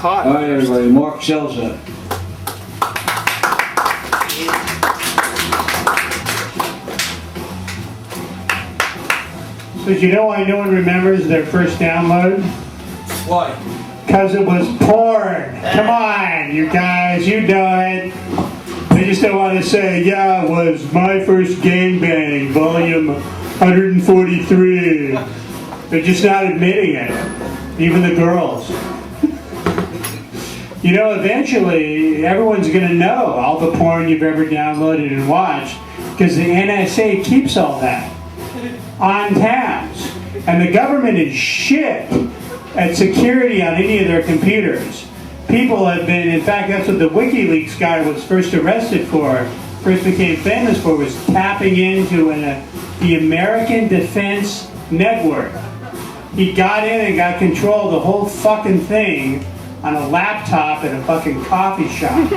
hot. All right, everybody. Mark Selzer. But you know why no one remembers their first download? Why? Because it was porn. Come on, you guys, you know it. They just don't want to say, yeah, it was My First Gangbang, volume 143. They're just not admitting it. Even the girls. You know, eventually, everyone's going to know all the porn you've ever downloaded and watched, because the NSA keeps all that on tabs. And the government is shit at security on any of their computers. People have been, in fact, that's what the WikiLeaks guy was first arrested for, first became famous for, was tapping into the American Defense Network. He got in and got control of the whole fucking thing on a laptop at a fucking coffee shop.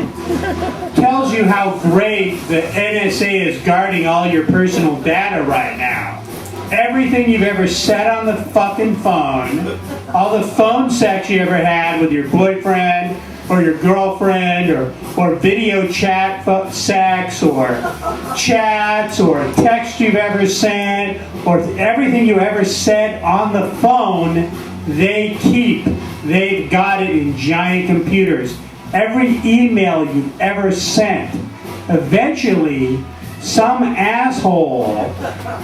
Tells you how great the NSA is guarding all your personal data right now. Everything you've ever said on the fucking phone, all the phone sex you ever had with your boyfriend or your girlfriend, or video chat sex, or chats, or text you've ever sent, or everything you ever said on the phone, they keep. They've got it in giant computers. Every email you've ever sent, eventually some asshole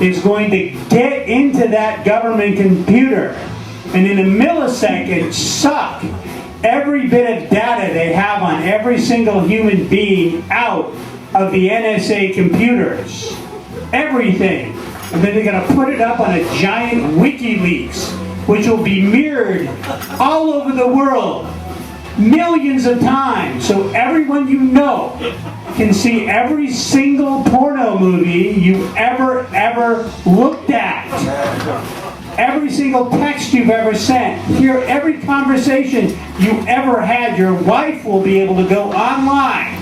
is going to get into that government computer and in a millisecond suck every bit of data they have on every single human being out of the NSA computers. Everything. And then they're going to put it up on a giant WikiLeaks, which will be mirrored all over the world millions of times, so everyone you know can see every single porno movie you ever looked at, every single text you've ever sent, hear every conversation you ever had. Your wife will be able to go online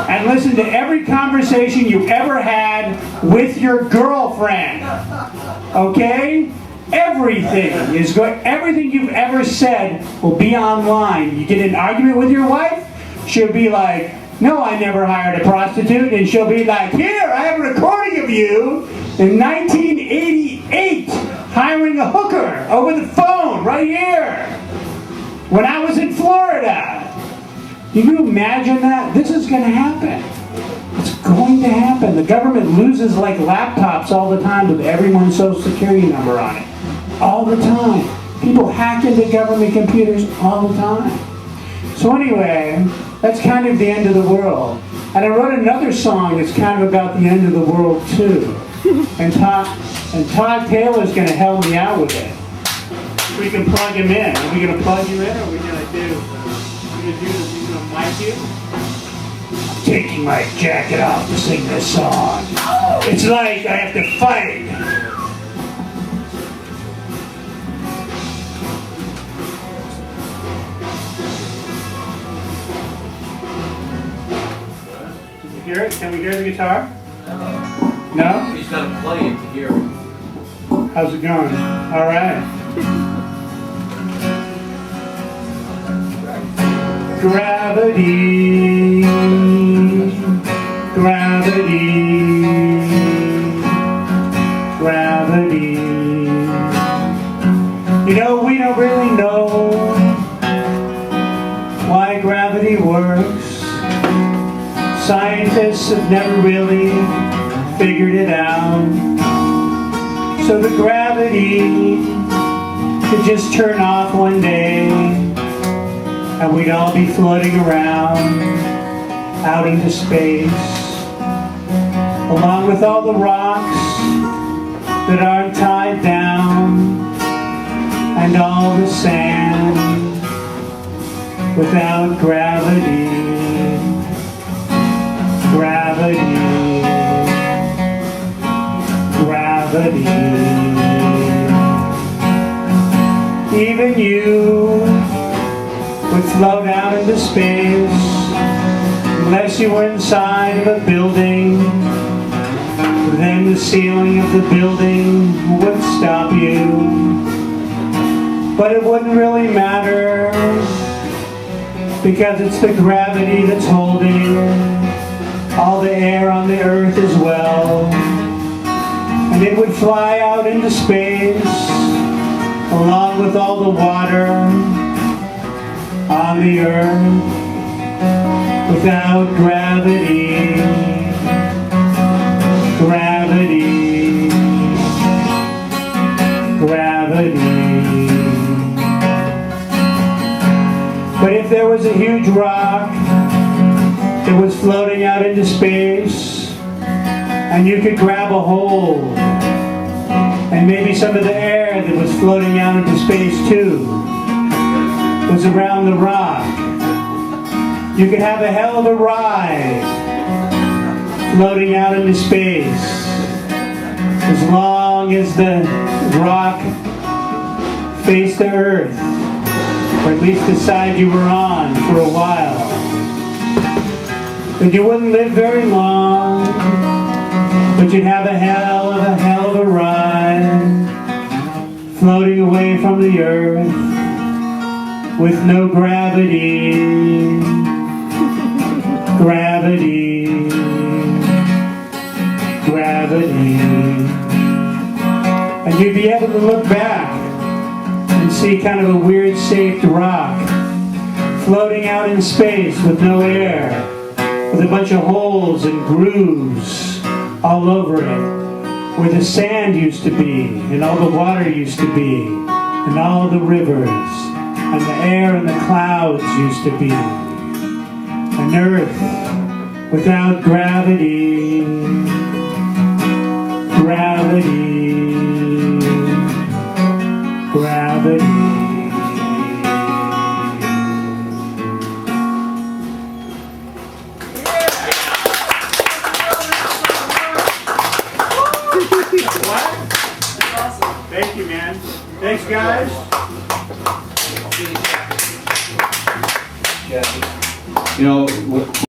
and listen to every conversation you ever had with your girlfriend. Okay? Everything is going. Everything you've ever said will be online. You get in an argument with your wife, she'll be like, "No, I never hired a prostitute," and she'll be like, "Here, I have a recording of you in 1988 hiring a hooker over the phone right here when I was in Florida." Can you imagine that? This is going to happen. It's going to happen. The government loses like laptops all the time with everyone's social security number on it. All the time. People hack into government computers all the time. So anyway, that's kind of the end of the world. And I wrote another song that's kind of about the end of the world too. And Todd Taylor's going to help me out with it. We can plug him in. Are we going to plug you in, or are we going to do this? He's going to mic you? I'm taking my jacket off to sing this song. It's like I have to fight. Hear it? Can we hear the guitar? No? He's got to play it to hear it. How's it going? All right. Gravity, gravity, gravity. You know, we don't really know why gravity works. Scientists have never really figured it out. So the gravity could just turn off one day and we'd all be floating around out into space, along with all the rocks that aren't tied down and all the sand without gravity. Gravity, gravity. Even you would float out into space unless you were inside of a building. Then the ceiling of the building would stop you. But it wouldn't really matter, because it's the gravity that's holding all the air on the earth as well. And it would fly out into space along with all the water on the earth without gravity. Gravity. Gravity. But if there was a huge rock that was floating out into space, and you could grab a hold, and maybe some of the air that was floating out into space too was around the rock, you could have a hell of a ride floating out into space, as long as the rock faced the earth, or at least the side you were on for a while. But you wouldn't live very long, but you'd have a hell of a ride, floating away from the earth with no gravity. Gravity. Gravity. And you'd be able to look back and see kind of a weird shaped rock floating out in space with no air, with a bunch of holes and grooves all over it, where the sand used to be, and all the water used to be, and all the rivers, and the air and the clouds used to be. An earth without gravity. Gravity. Gravity. Thank you, man. Thanks, guys. You know,